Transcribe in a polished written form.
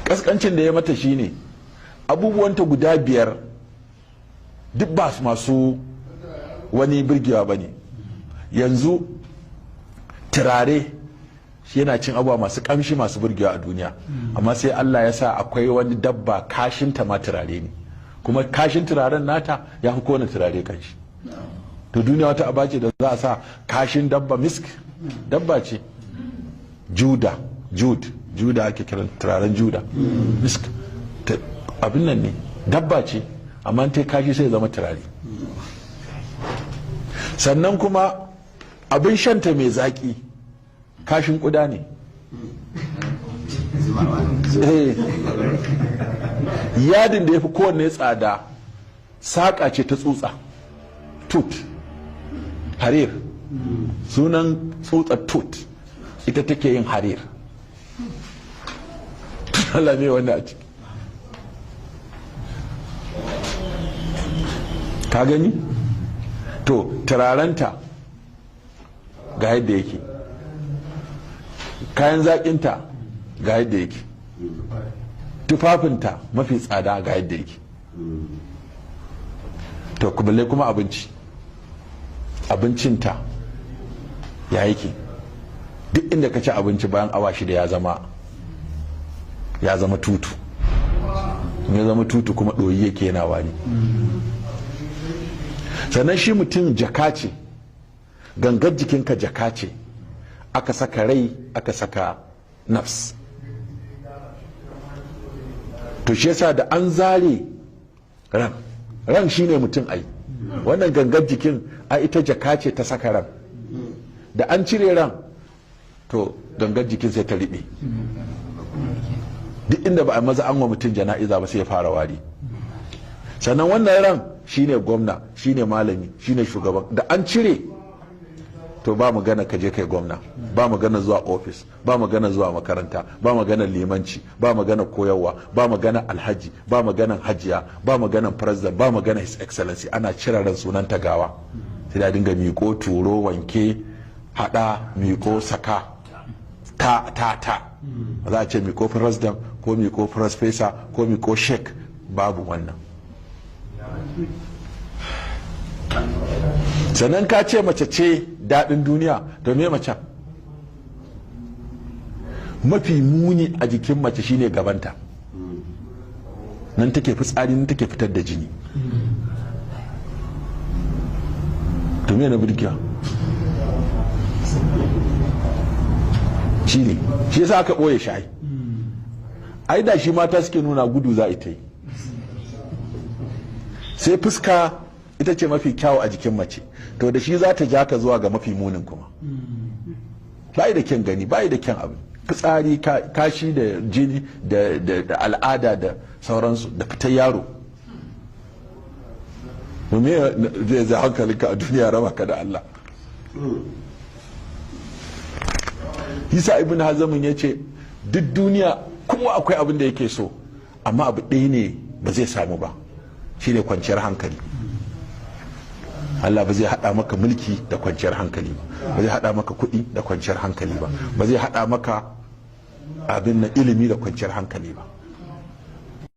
kaskancin da ya mata shine abubuwanta guda 5 duk ba su masu wani birgewa ba ne. Yanzu turare shi yana cin abubuwa masu kamshi masu birgewa a duniya, amma sai Allah ya sa akwai wani dabba kashinta ma turare ne, kuma kashin turaren nata ya fi kowane turare kanshi. To duniya wata aba ce da za a sa kashin dabba, misk dabba ce, juda ake kiran turaren juda, misk abin nan ne, dabba ce, amma ta kashi sai zama turare. Sannan kuma abin shanta mai zaki kashin kuda ne. Yadin da ya fi kowanne tsada saƙa ce ta tsutsa, tut, harir, sunan tsutsar tut ita take yin harir. Allah ne wanda a ciki, ka gani? To turarenta ga yadda yake, kayan zaƙinta ga yadda yake, tufafinta mafi tsada ga yadda yake. To balle kuma abincinta ya yake. Duk inda ka ci abinci bayan awa 6 ya zama tutu, ya zama tutu kuma ɗoyi yake yana wani. Sannan shi mutum jaka ce, gangar jikinka jaka ce, aka saka rai aka saka nafs. To shi yasa da an zare ran shine mutum ai, wannan gangar jikin a ita jaka ce ta saka ran, da an cire ran to gangar jikin sai ta riɓe. Duk inda ba a maza an wa mutum jana'iza ba sai ya fara wari. Sannan wannan ran shine gwamna, shine malami, shine shugaban, da an cire to ba magana ka je kai gwamna, ba magana zuwa ofis, ba magana zuwa makaranta, ba magana limanci, ba magana koyarwa, ba magana alhaji, ba magana hajiya, ba magana president, ba magana his excellency. Ana cire ran sunan tagawa, sai da dinga miko, turo, wanke, hada, miko, saka, ta za a ce miko president ko miko professor ko miko sheik, babu wannan. Sannan ka ce mace ce daɗin duniya, to me mace? Mafi muni a jikin mace shine gabanta, nan take fitsari, nan take fitar da jini. To me na birkiya? Shi ne, shi yasa aka ɓoye shi ai da shi mata suke nuna gudu za a ita yi. Sai fuska ita ce mafi kyawu a jikin mace, to da shi za ta ja ka zuwa ga mafi munin kuma. Bayi da kyan gani, bayi da kyan abu, fitsari, kashi da jini da al'ada da sauransu, da fitar yaro. Me zai hankalinka a duniya raba ka da Allah. Isa ibn Hazamin ya ce duk duniya kuma akwai abin da yake so, amma abu ɗaya ne ba zai samu ba, shi ne kwanciyar hankali. Allah ba zai haɗa maka mulki da kwanciyar hankali ba zai haɗa maka kuɗi da kwanciyar hankali ba zai haɗa maka abin na ilimi da kwanciyar hankali ba.